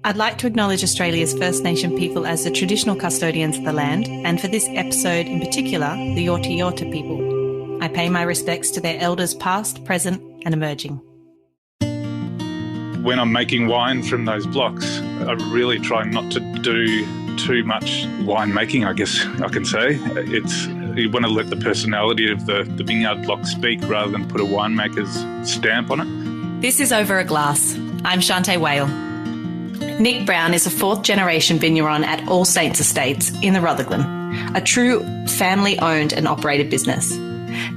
I'd like to acknowledge Australia's First Nation people as the traditional custodians of the land, and for this episode in particular, the Yorta Yorta people. I pay my respects to their elders past, present and emerging. When I'm making wine from those blocks, I really try not to do too much winemaking, I guess I can say. You want to let the personality of the vineyard block speak rather than put a winemaker's stamp on it. This is Over a Glass. I'm Shanteh Wale. Nick Brown is a fourth-generation vigneron at All Saints Estates in the Rutherglen, a true family-owned and operated business.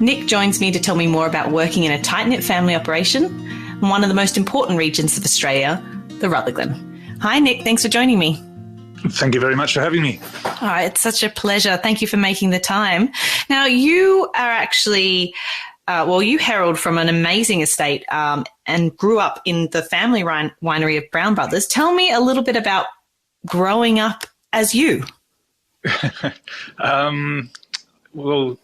Nick joins me to tell me more about working in a tight-knit family operation in one of the most important regions of Australia, the Rutherglen. Hi, Nick. Thanks for joining me. Thank you very much for having me. Oh, it's such a pleasure. Thank you for making the time. Now, you are actually, you herald from an amazing estate and grew up in the family winery of Brown Brothers. Tell me a little bit about growing up as you. Well,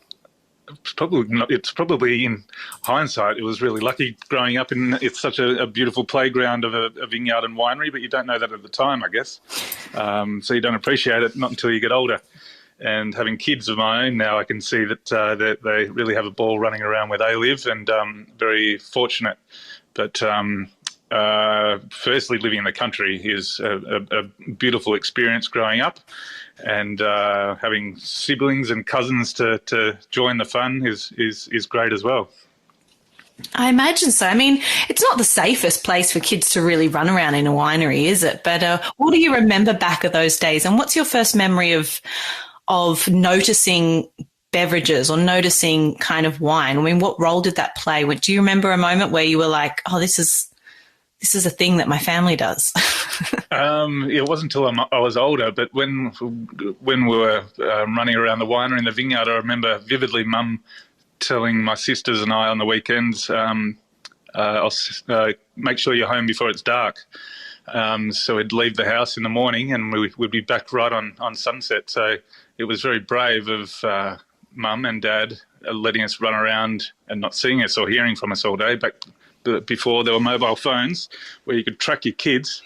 it's probably in hindsight, it was really lucky growing up in it's such a beautiful playground of a vineyard and winery, but you don't know that at the time, I guess. So you don't appreciate it not until you get older. And having kids of my own now, I can see that they really have a ball running around where they live, and very fortunate. But firstly, living in the country is a beautiful experience growing up. And having siblings and cousins to join the fun is great as well. I imagine so. I mean, it's not the safest place for kids to really run around in a winery, is it? But what do you remember back of those days? And what's your first memory of noticing beverages or noticing kind of wine? I mean, what role did that play? Do you remember a moment where you were like, oh, this is a thing that my family does? It wasn't until I was older, but when we were running around the winery in the vineyard, I remember vividly Mum telling my sisters and I on the weekends, I'll make sure you're home before it's dark. So we'd leave the house in the morning and we'd be back right on sunset. So it was very brave of Mum and Dad letting us run around and not seeing us or hearing from us all day back before there were mobile phones where you could track your kids.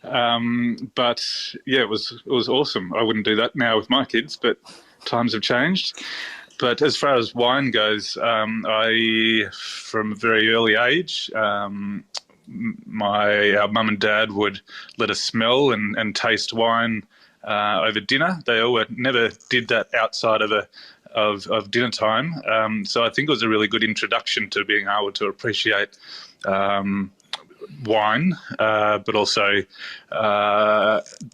But yeah, it was awesome. I wouldn't do that now with my kids, but times have changed. But as far as wine goes, I, from a very early age, our mum and dad would let us smell and taste wine over dinner. They never did that outside of dinner time. So I think it was a really good introduction to being able to appreciate wine, but also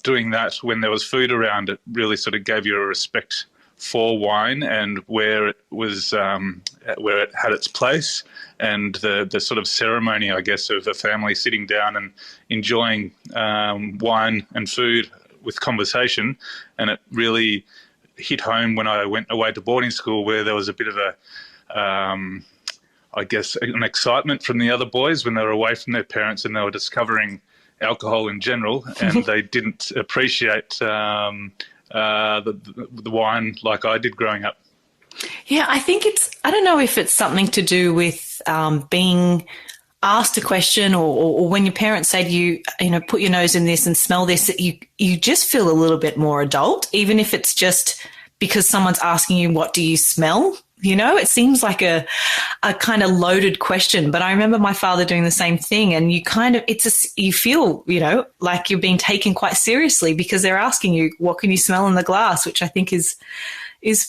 doing that when there was food around. It really sort of gave you a respect for wine and where it was, where it had its place, and the sort of ceremony, I guess, of a family sitting down and enjoying wine and food with conversation. And it really hit home when I went away to boarding school, where there was a bit of I guess, an excitement from the other boys when they were away from their parents and they were discovering alcohol in general, and they didn't appreciate the wine like I did growing up. Yeah, I think I don't know if it's something to do with being asked a question or when your parents say to you, put your nose in this and smell this, that you just feel a little bit more adult, even if it's just because someone's asking you, what do you smell? It seems like a kind of loaded question, but I remember my father doing the same thing, and you feel, like you're being taken quite seriously because they're asking you, what can you smell in the glass, which I think is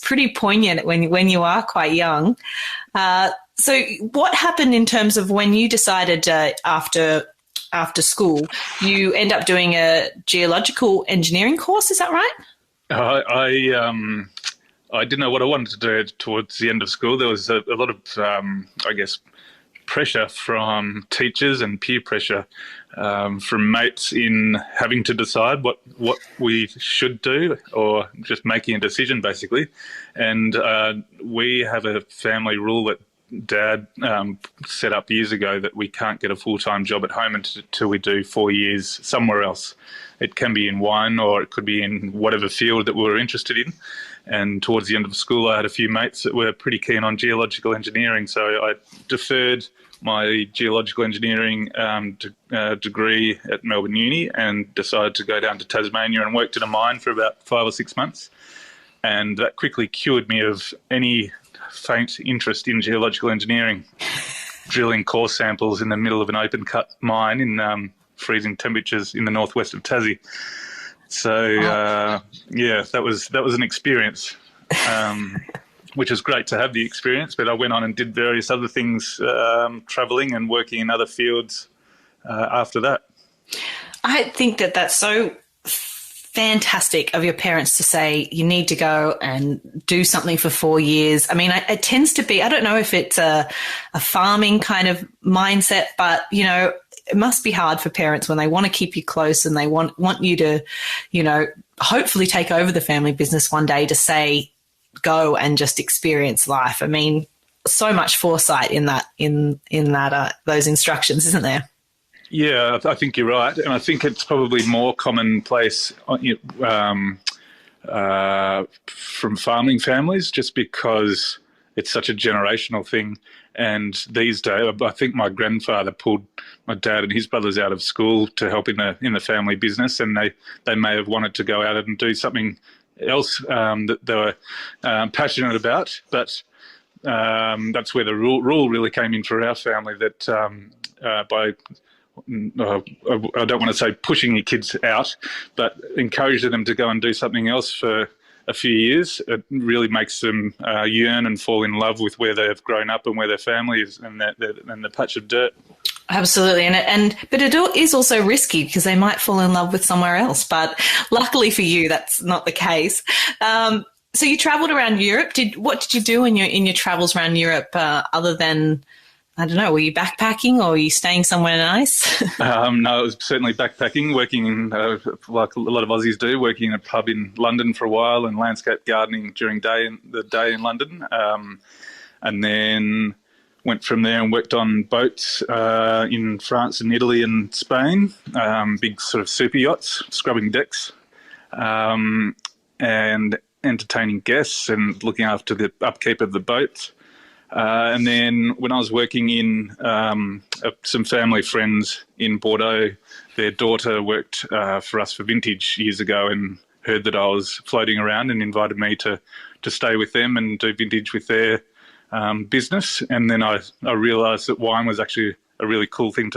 pretty poignant when you are quite young. So what happened in terms of when you decided after school, you end up doing a geological engineering course, is that right? I didn't know what I wanted to do towards the end of school. There was a lot of, I guess, pressure from teachers and peer pressure from mates in having to decide what we should do, or just making a decision, basically. And we have a family rule that Dad set up years ago, that we can't get a full-time job at home until we do 4 years somewhere else. It can be in wine, or it could be in whatever field that we were interested in. And towards the end of school, I had a few mates that were pretty keen on geological engineering, so I deferred my geological engineering degree at Melbourne Uni and decided to go down to Tasmania and worked in a mine for about 5 or 6 months. And that quickly cured me of any faint interest in geological engineering, drilling core samples in the middle of an open cut mine in freezing temperatures in the northwest of Tassie. So that was an experience, which was great to have the experience. But I went on and did various other things, travelling and working in other fields after that. I think that that's so fantastic of your parents to say you need to go and do something for 4 years. I mean, it tends to be, I don't know if it's a farming kind of mindset, but, you know, it must be hard for parents when they want to keep you close and they want you to, you know, hopefully take over the family business one day, to say, go and just experience life. I mean, so much foresight in that, those instructions, isn't there? Yeah, I think you're right. And I think it's probably more commonplace from farming families, just because it's such a generational thing. And these days, I think my grandfather pulled my dad and his brothers out of school to help in the family business, and they may have wanted to go out and do something else that they were passionate about. But that's where the rule really came in for our family, that by I don't want to say pushing your kids out, but encouraging them to go and do something else for a few years. It really makes them yearn and fall in love with where they've grown up and where their family is and the patch of dirt. Absolutely. But it is also risky because they might fall in love with somewhere else. But luckily for you, that's not the case. So you travelled around Europe. What did you do in your travels around Europe other than, I don't know, were you backpacking or were you staying somewhere nice? No, it was certainly backpacking, working in, like a lot of Aussies do, working in a pub in London for a while and landscape gardening during the day in London. And then went from there and worked on boats in France and Italy and Spain, big sort of super yachts, scrubbing decks, and entertaining guests and looking after the upkeep of the boats. And then when I was working in some family friends in Bordeaux, their daughter worked for us for Vintage years ago and heard that I was floating around and invited me to stay with them and do Vintage with their business. And then I realised that wine was actually a really cool thing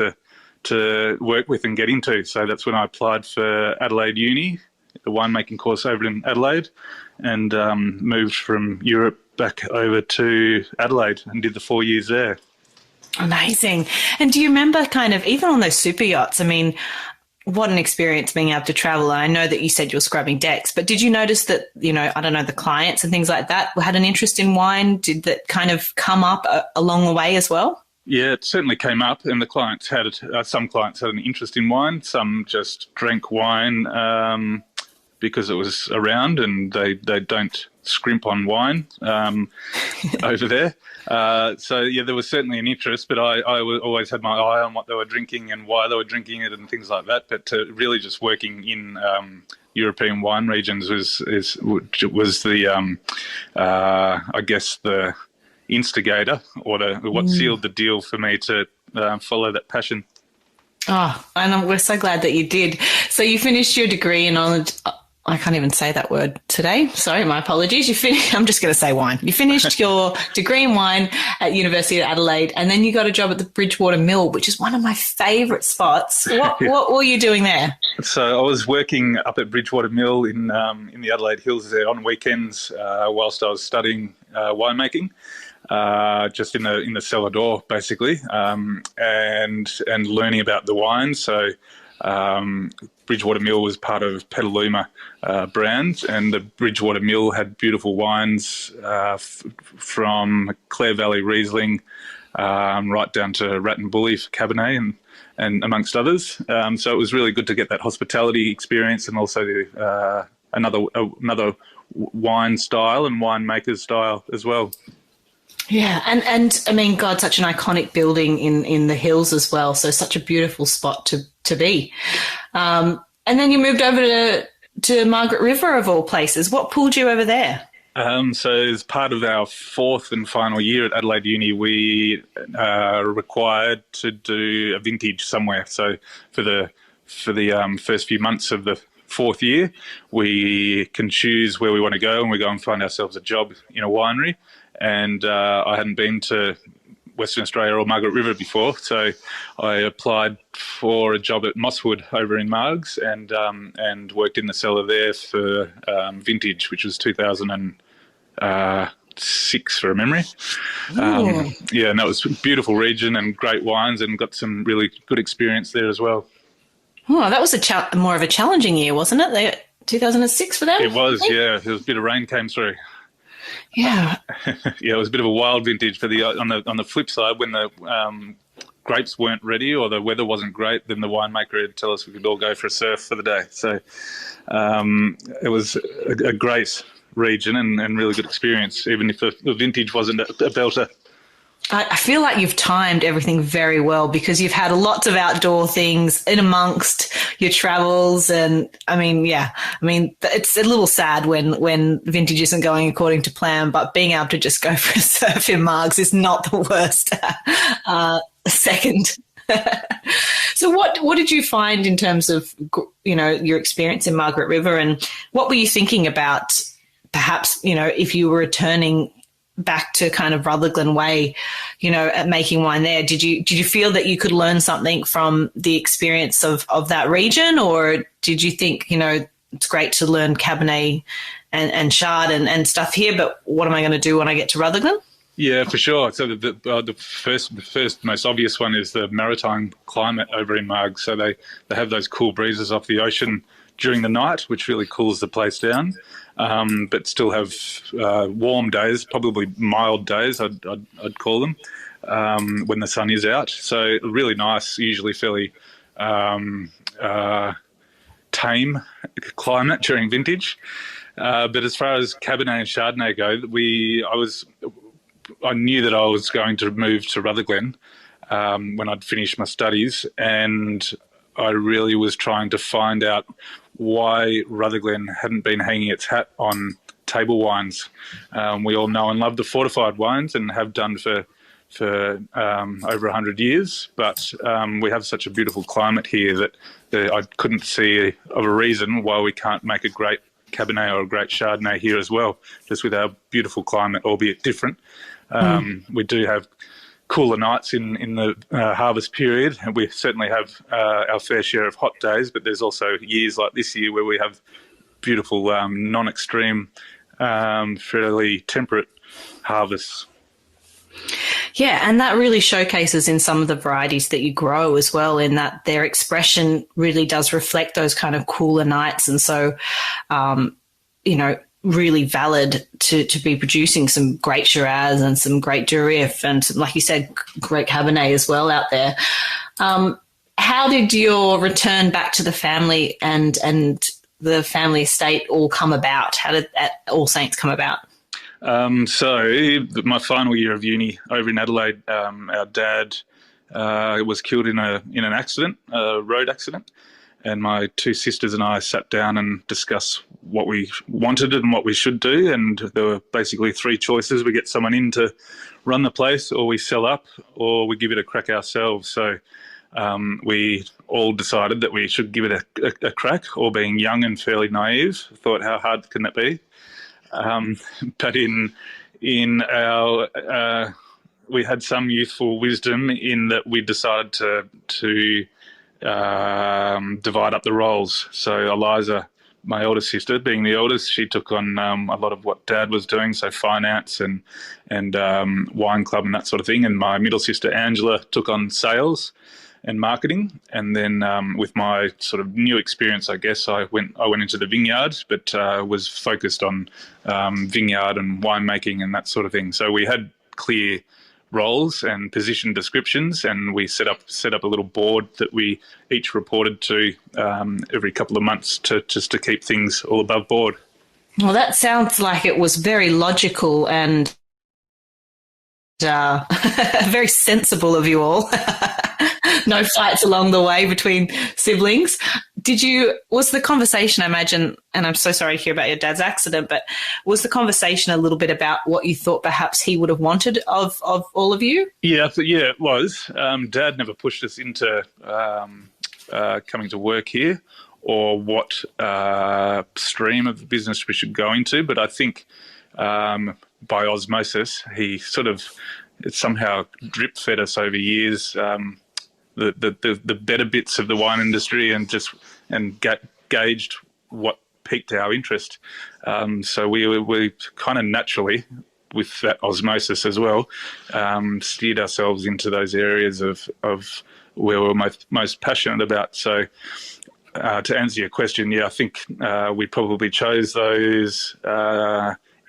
to work with and get into. So that's when I applied for Adelaide Uni, the winemaking course over in Adelaide, and moved from Europe back over to Adelaide and did the 4 years there. Amazing. And do you remember kind of, even on those super yachts, I mean, what an experience being able to travel. And I know that you said you're scrubbing decks, but did you notice that, you know, I don't know, the clients and things like that had an interest in wine? Did that kind of come up along the way as well? Yeah, it certainly came up, and the clients had some clients had an interest in wine. Some just drank wine because it was around, and they don't scrimp on wine over there. So, yeah, there was certainly an interest, but I always had my eye on what they were drinking and why they were drinking it and things like that. But really just working in European wine regions was the, I guess, the instigator or what sealed the deal for me to follow that passion. Oh, and we're so glad that you did. So you finished your degree in I can't even say that word today. Sorry, my apologies. I'm just going to say wine. You finished your degree in wine at University of Adelaide, and then you got a job at the Bridgewater Mill, which is one of my favourite spots. What were you doing there? So I was working up at Bridgewater Mill in the Adelaide Hills there on weekends whilst I was studying winemaking. Just in the cellar door, basically, and learning about the wine. So Bridgewater Mill was part of Petaluma brand, and the Bridgewater Mill had beautiful wines from Clare Valley Riesling right down to Rat and Bully for Cabernet and amongst others. So it was really good to get that hospitality experience and also another wine style and winemaker's style as well. Yeah, and I mean, God, such an iconic building in the hills as well. So such a beautiful spot to be. And then you moved over to Margaret River of all places. What pulled you over there? So as part of our fourth and final year at Adelaide Uni, we are required to do a vintage somewhere. So for the first few months of the fourth year, we can choose where we want to go, and we go and find ourselves a job in a winery. And I hadn't been to Western Australia or Margaret River before, so I applied for a job at Mosswood over in Margs, and worked in the cellar there for vintage, which was 2006 for a memory. Yeah, and that was a beautiful region and great wines, and got some really good experience there as well. Oh, that was more of a challenging year, wasn't it? 2006 for them? It was, yeah. There was a bit of rain came through. Yeah. Yeah, it was a bit of a wild vintage. On the flip side, when the grapes weren't ready or the weather wasn't great, then the winemaker would tell us we could all go for a surf for the day. So it was a great region and really good experience, even if the vintage wasn't a belter. I feel like you've timed everything very well, because you've had lots of outdoor things in amongst your travels. And it's a little sad when vintage isn't going according to plan, but being able to just go for a surf in Margs is not the worst second. So what did you find in terms of, your experience in Margaret River, and what were you thinking about perhaps, if you were returning back to kind of Rutherglen way, at making wine there? Did you feel that you could learn something from the experience of that region, or did you think, it's great to learn Cabernet and Chard and stuff here, but what am I going to do when I get to Rutherglen? Yeah, for sure. So the first most obvious one is the maritime climate over in Marg. So they have those cool breezes off the ocean during the night, which really cools the place down. But still have warm days, probably mild days, I'd call them, when the sun is out. So really nice, usually fairly tame climate during vintage. But as far as Cabernet and Chardonnay go, I knew that I was going to move to Rutherglen when I'd finished my studies, and I really was trying to find out why Rutherglen hadn't been hanging its hat on table wines. We all know and love the fortified wines, and have done for over 100 years, but we have such a beautiful climate here that I couldn't see of a reason why we can't make a great Cabernet or a great Chardonnay here as well, just with our beautiful climate, albeit different. We do have cooler nights in the harvest period, and we certainly have our fair share of hot days, but there's also years like this year where we have beautiful non-extreme, fairly temperate harvests. Yeah, and that really showcases in some of the varieties that you grow as well, in that their expression really does reflect those kind of cooler nights. And so, really valid to be producing some great Shiraz and some great Durif and, like you said, great Cabernet as well out there. How did your return back to the family and the family estate all come about? How did All Saints come about? So my final year of uni over in Adelaide, our dad was killed in an accident, a road accident, and my two sisters and I sat down and discussed what we wanted and what we should do, and there were basically three choices. We get someone in to run the place, or we sell up, or we give it a crack ourselves. So we all decided that we should give it a crack, all being young and fairly naive. Thought, how hard can that be? But in our we had some youthful wisdom in that we decided to divide up the roles. So Eliza, my older sister, being the eldest, she took on a lot of what Dad was doing, so finance and wine club and that sort of thing. And my middle sister Angela took on sales and marketing. And then with my sort of new experience, I guess I went into the vineyard, but was focused on vineyard and winemaking and that sort of thing. So we had clear roles and position descriptions, and we set up a little board that we each reported to every couple of months to keep things all above board. Well, that sounds like it was very logical and very sensible of you all. No fights along the way between siblings. was the conversation, I imagine, and I'm so sorry to hear about your dad's accident, but was the conversation a little bit about what you thought perhaps he would have wanted of all of you? Yeah, yeah, it was. Dad never pushed us into coming to work here or what stream of the business we should go into, but I think by osmosis, he sort of somehow drip fed us over years the better bits of the wine industry and gauged what piqued our interest. So we kind of naturally, with that osmosis as well, steered ourselves into those areas of where we're most passionate about. So to answer your question, yeah, I think we probably chose those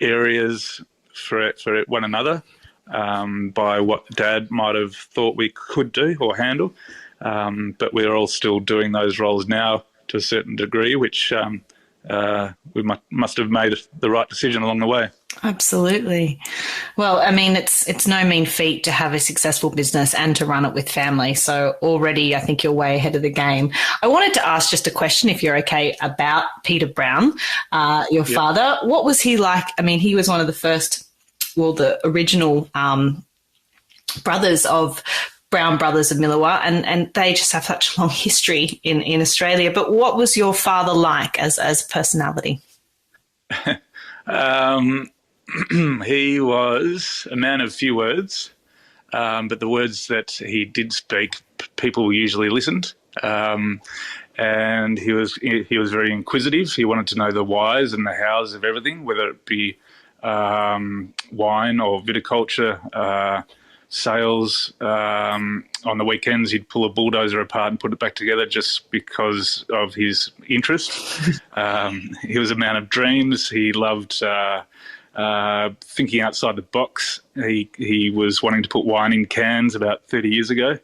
areas for one another by what Dad might have thought we could do or handle. But we're all still doing those roles now to a certain degree, which we must have made the right decision along the way. Absolutely. Well, I mean, it's no mean feat to have a successful business and to run it with family. So already I think you're way ahead of the game. I wanted to ask just a question, if you're okay, about Peter Brown, your father. What was he like? I mean, he was one of the first, the original brothers of Brown Brothers of Millewa, and they just have such a long history in Australia. But what was your father like as a personality? He was a man of few words, but the words that he did speak, people usually listened. And he was very inquisitive. He wanted to know the whys and the hows of everything, whether it be wine or viticulture, sales. On the weekends, he'd pull a bulldozer apart and put it back together just because of his interest. He was a man of dreams. He loved thinking outside the box. He was wanting to put wine in cans about 30 years ago.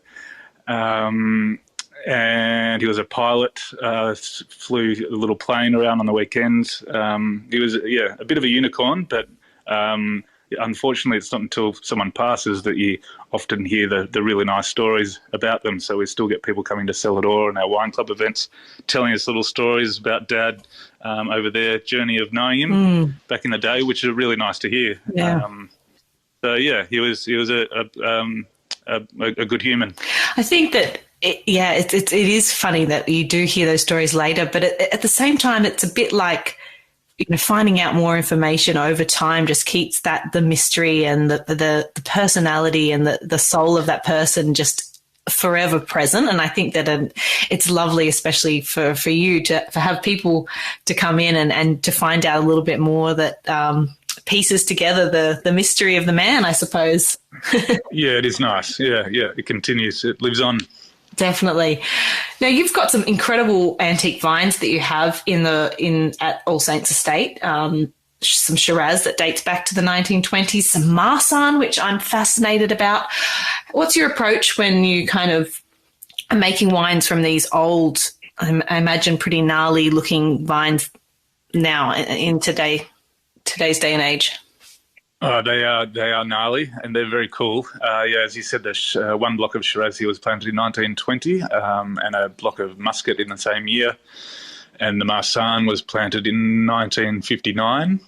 And he was a pilot, flew a little plane around on the weekends. He was, a bit of a unicorn, but unfortunately it's not until someone passes that you often hear the really nice stories about them. So we still get people coming to Celador and our wine club events telling us little stories about Dad over their journey of knowing him back in the day, which are really nice to hear. Yeah. He was a good human. I think that it is funny that you do hear those stories later, but at the same time, it's a bit like, finding out more information over time just keeps the mystery and the personality and the soul of that person just forever present. And I think that it's lovely, especially for you to have people to come in and to find out a little bit more that pieces together the mystery of the man, I suppose. Yeah, it is nice. Yeah, it continues. It lives on. Definitely. Now, you've got some incredible antique vines that you have at All Saints Estate. Some Shiraz that dates back to the 1920s, some Marsanne, which I'm fascinated about. What's your approach when you kind of are making wines from these old, I imagine pretty gnarly looking vines now in today's day and age? Oh, they are gnarly and they're very cool. As you said, there's one block of Shiraz was planted in 1920 and a block of Muscat in the same year. And the Marsanne was planted in 1959.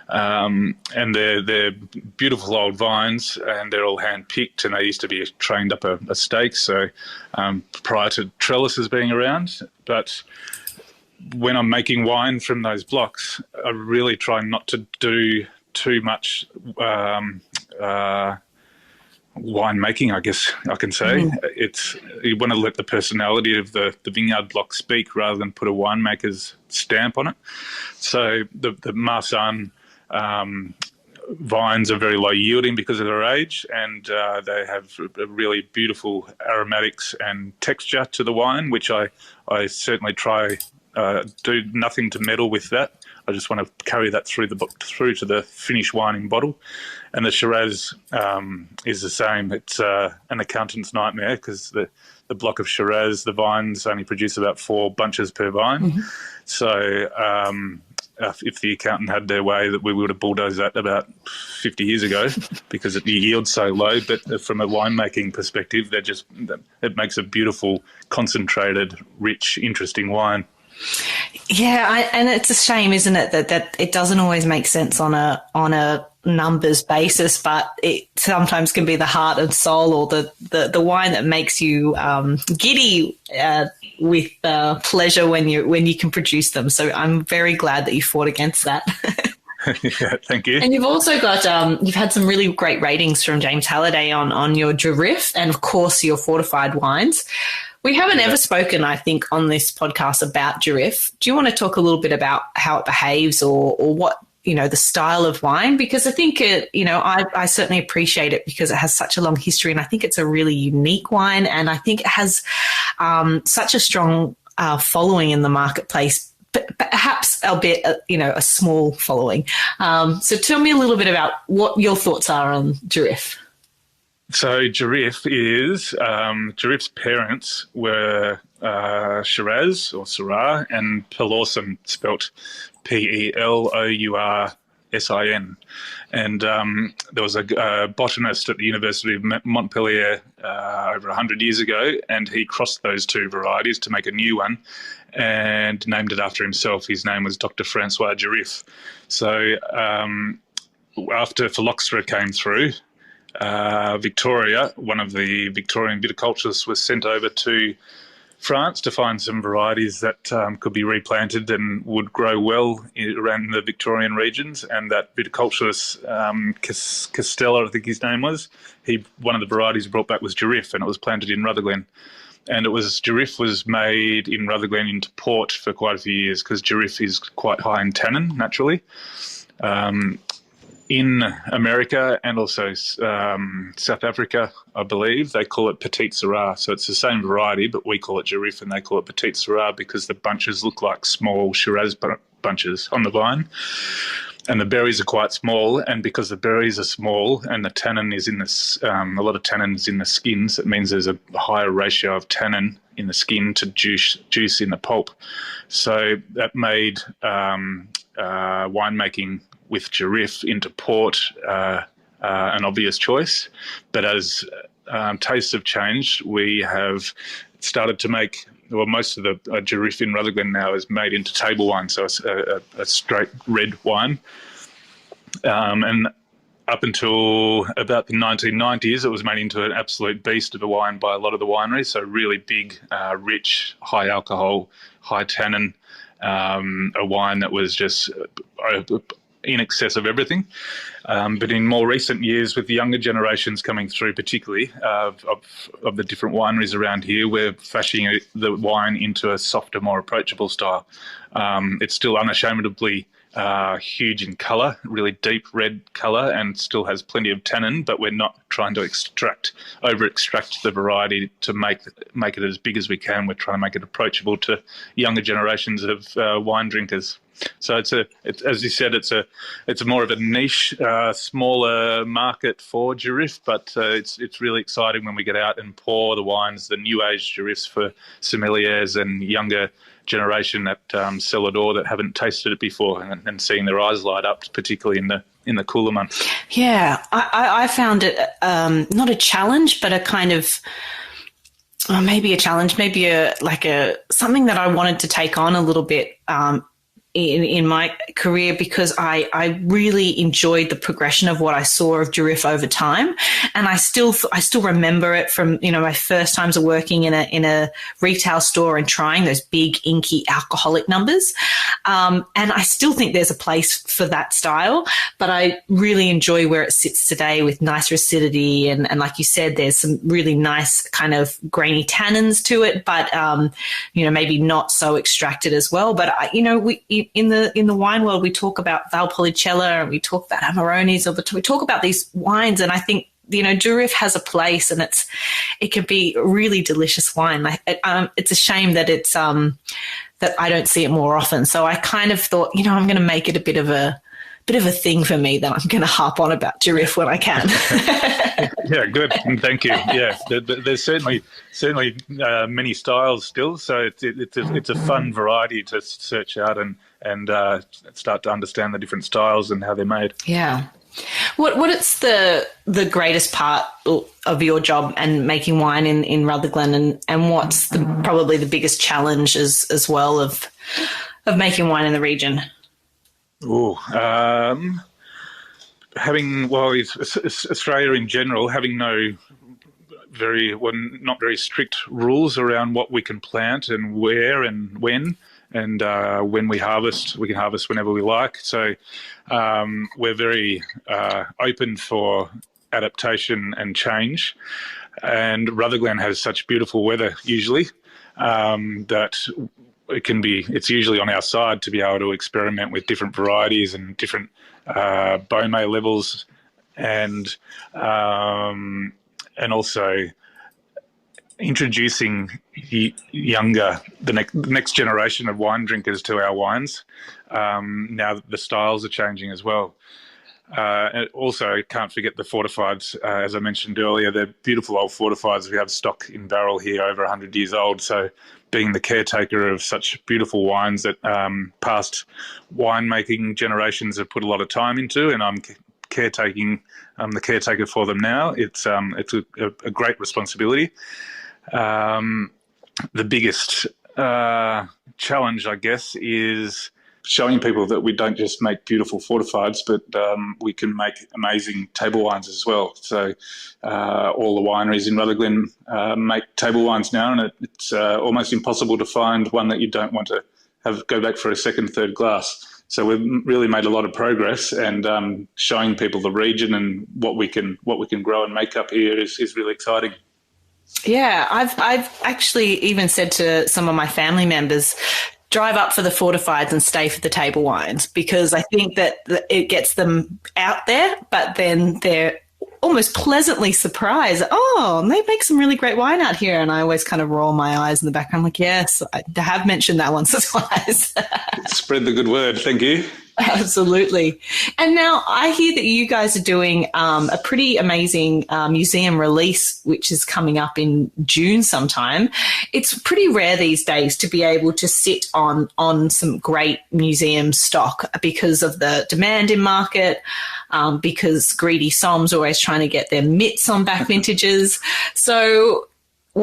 And they're beautiful old vines and they're all hand-picked and they used to be trained up a stake, so prior to trellises being around. But when I'm making wine from those blocks, I really try not to do too much wine making, I guess I can say. It's you want to let the personality of the vineyard block speak rather than put a winemaker's stamp on it. So the Marsanne vines are very low yielding because of their age, and they have a really beautiful aromatics and texture to the wine, which I certainly try do nothing to meddle with that. I just want to carry that through to the finished wine in bottle. And the Shiraz is the same. It's an accountant's nightmare because the block of Shiraz, the vines only produce about 4 bunches per vine. Mm-hmm. So if the accountant had their way, that we would have bulldozed that about 50 years ago because the yield's so low. But from a winemaking perspective, it makes a beautiful, concentrated, rich, interesting wine. Yeah, and it's a shame, isn't it, that it doesn't always make sense on a numbers basis, but it sometimes can be the heart and soul, or the wine that makes you giddy with pleasure when you can produce them. So I'm very glad that you fought against that. Yeah, thank you. And you've also got you've had some really great ratings from James Halliday on your Giriffe and, of course, your fortified wines. We haven't ever spoken, I think, on this podcast about Giriffe. Do you want to talk a little bit about how it behaves, or what, the style of wine? Because I think I certainly appreciate it because it has such a long history, and I think it's a really unique wine, and I think it has such a strong following in the marketplace, but perhaps albeit a small following. So tell me a little bit about what your thoughts are on Giriffe. So Giriffe's parents were Shiraz or Syrah, and Peloursin, spelt Peloursin. And there was a botanist at the University of Montpellier over 100 years ago, and he crossed those 2 varieties to make a new one and named it after himself. His name was Dr. Francois Giriffe. So after phylloxera came through, Victoria, one of the Victorian viticulturists, was sent over to France to find some varieties that could be replanted and would grow well around the Victorian regions. And that viticulturist, Castella, I think his name was, one of the varieties he brought back was Giriffe, and it was planted in Rutherglen. And Giriffe was made in Rutherglen into port for quite a few years because Giriffe is quite high in tannin naturally. In America and also South Africa, I believe, they call it Petite Syrah. So it's the same variety, but we call it Giriffe and they call it Petite Syrah because the bunches look like small Shiraz bunches on the vine. And the berries are quite small, and because the berries are small and the tannin is in a lot of tannin is in the skins, it means there's a higher ratio of tannin in the skin to juice in the pulp. So that made winemaking with Giriffe into port an obvious choice. But as tastes have changed, we have started to make, well, most of the Giriffe in Rutherglen now is made into table wine, so it's a straight red wine. And up until about the 1990s, it was made into an absolute beast of a wine by a lot of the wineries, so really big, rich, high alcohol, high tannin, a wine that was just in excess of everything. But in more recent years, with the younger generations coming through, particularly of the different wineries around here, we're fashioning the wine into a softer, more approachable style. It's still unashamedly huge in colour, really deep red colour, and still has plenty of tannin, but we're not trying to over-extract the variety to make it as big as we can. We're trying to make it approachable to younger generations of wine drinkers. So it's as you said, it's more of a niche, smaller market for Giriffe, but it's really exciting when we get out and pour the wines, the new age Giriffes for sommeliers and younger generation at Cellador that haven't tasted it before, and seeing their eyes light up, particularly in the cooler months. Yeah, I found it not a challenge, but a kind of. Maybe a challenge, maybe something that I wanted to take on a little bit in my career, because I really enjoyed the progression of what I saw of Giriffe over time, and I still remember it from my first times of working in a retail store and trying those big inky alcoholic numbers, and I still think there's a place for that style, but I really enjoy where it sits today with nice acidity and like you said, there's some really nice kind of grainy tannins to it, but maybe not so extracted as well. But in the wine world, we talk about Valpolicella and we talk about Amarones, we talk about these wines, and I think Giriffe has a place, and it can be a really delicious wine. It's a shame that it's that I don't see it more often. So I kind of thought, I'm going to make it a bit of a bit of a thing for me that I'm going to harp on about Giriffe when I can. Yeah, good. Thank you. Yeah, there's certainly many styles still, so it's a fun variety to search out and start to understand the different styles and how they're made. Yeah. What is the greatest part of your job and making wine in Rutherglen, and what's probably the biggest challenge as well of making wine in the region? Australia in general, having not very strict rules around what we can plant and where and when. And when we can harvest whenever we like. So we're very open for adaptation and change. And Rutherglen has such beautiful weather usually that it's usually on our side to be able to experiment with different varieties and different Beaumet levels, and also introducing the next generation of wine drinkers to our wines. Now that the styles are changing as well. And also, can't forget the fortifieds. As I mentioned earlier, they're beautiful old fortifieds. We have stock in barrel here over 100 years old. So being the caretaker of such beautiful wines that past winemaking generations have put a lot of time into, and I'm the caretaker for them now. It's a great responsibility. The biggest challenge, I guess, is showing people that we don't just make beautiful fortifieds, but we can make amazing table wines as well. So all the wineries in Rutherglen make table wines now, and it's almost impossible to find one that you don't want to go back for a second, third glass. So we've really made a lot of progress, and showing people the region and what we can grow and make up here is really exciting. Yeah, I've actually even said to some of my family members, drive up for the fortifieds and stay for the table wines, because I think that it gets them out there, but then they're almost pleasantly surprised. Oh, they make some really great wine out here. And I always kind of roll my eyes in the background like, yes, I have mentioned that once or twice. Spread the good word. Thank you. Absolutely. And now I hear that you guys are doing a pretty amazing museum release, which is coming up in June sometime. It's pretty rare these days to be able to sit on some great museum stock because of the demand in market, because greedy somms are always trying to get their mitts on back vintages. So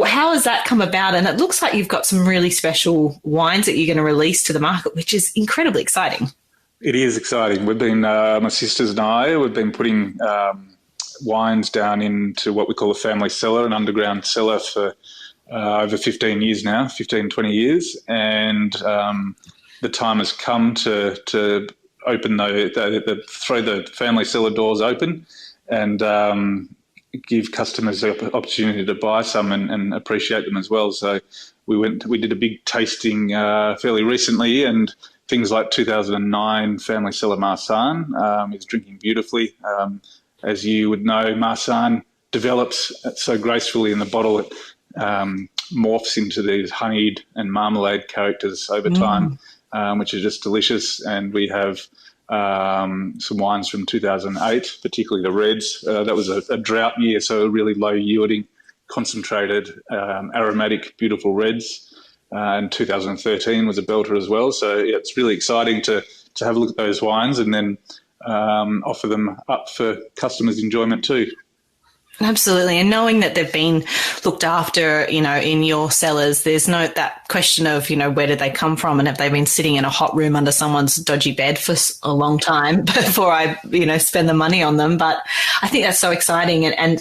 how has that come about? And it looks like you've got some really special wines that you're going to release to the market, which is incredibly exciting. It is exciting. We've been, my sisters and I, we've been putting wines down into what we call a family cellar, an underground cellar, for over 15 years now, 15, 20 years. And the time has come to open throw the family cellar doors open and give customers the opportunity to buy some and appreciate them as well. So we did a big tasting fairly recently, and things like 2009 Family Cellar Marsanne is drinking beautifully. As you would know, Marsanne develops so gracefully in the bottle. It morphs into these honeyed and marmalade characters over time, which are just delicious. And we have some wines from 2008, particularly the reds. That was a drought year, so really low yielding, concentrated, aromatic, beautiful reds. And 2013 was a belter as well. So it's really exciting to have a look at those wines and then offer them up for customers' enjoyment too. Absolutely. And knowing that they've been looked after, in your cellars, there's no that question of, where did they come from, and have they been sitting in a hot room under someone's dodgy bed for a long time before I, spend the money on them. But I think that's so exciting. And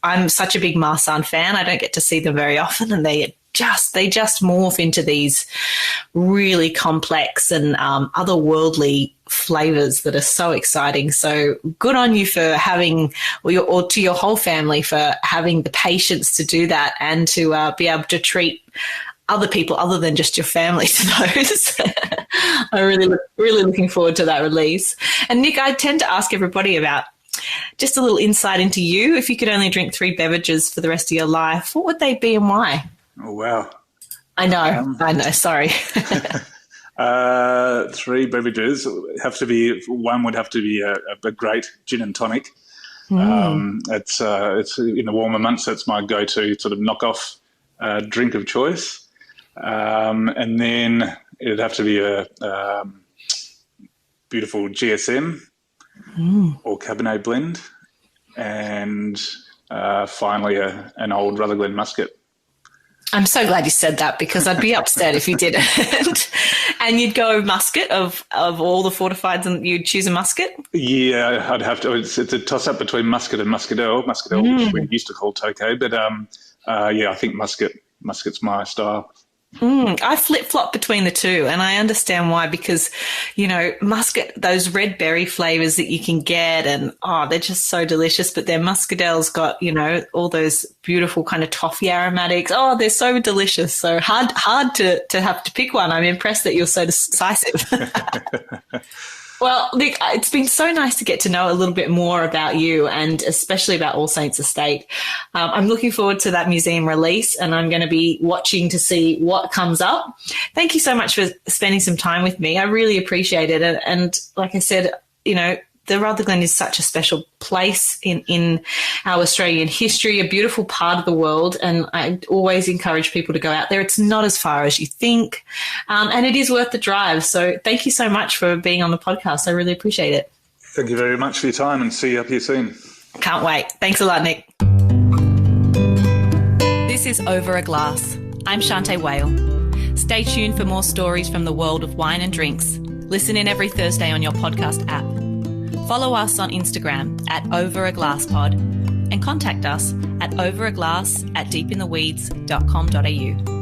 I'm such a big Marsanne fan. I don't get to see them very often, and they just morph into these really complex and otherworldly flavors that are so exciting. So good on you for having, or to your whole family for having the patience to do that and to be able to treat other people other than just your family to those. I'm really looking forward to that release. And Nick, I tend to ask everybody about just a little insight into you. If you could only drink 3 beverages for the rest of your life, what would they be and why? Oh, wow. I know. Sorry. Three beverages one would have to be a great gin and tonic. It's in the warmer months. That's my go-to sort of knockoff drink of choice. And then it'd have to be a beautiful GSM or Cabernet blend, and finally an old Rutherglen muscat. I'm so glad you said that, because I'd be upset if you didn't. And you'd go muscat of all the fortifieds, and you'd choose a muscat? Yeah, I'd have to. It's a toss-up between muscat and muscadel, which we used to call Tokay. But, I think muscat's my style. I flip-flop between the two, and I understand why, because, muscat, those red berry flavors that you can get, and, they're just so delicious, but their muscadel's got, all those beautiful kind of toffee aromatics. Oh, they're so delicious. So hard to have to pick one. I'm impressed that you're so decisive. Well, Nick, it's been so nice to get to know a little bit more about you, and especially about All Saints Estate. I'm looking forward to that museum release, and I'm going to be watching to see what comes up. Thank you so much for spending some time with me. I really appreciate it. And like I said, the Rutherglen is such a special place in our Australian history, a beautiful part of the world, and I always encourage people to go out there. It's not as far as you think, and it is worth the drive. So thank you so much for being on the podcast. I really appreciate it. Thank you very much for your time, and see you up here soon. Can't wait. Thanks a lot, Nick. This is Over a Glass. I'm Shanteh Wale. Stay tuned for more stories from the world of wine and drinks. Listen in every Thursday on your podcast app. Follow us on Instagram at overaglasspod, and contact us at overaglass@deepintheweeds.com.au.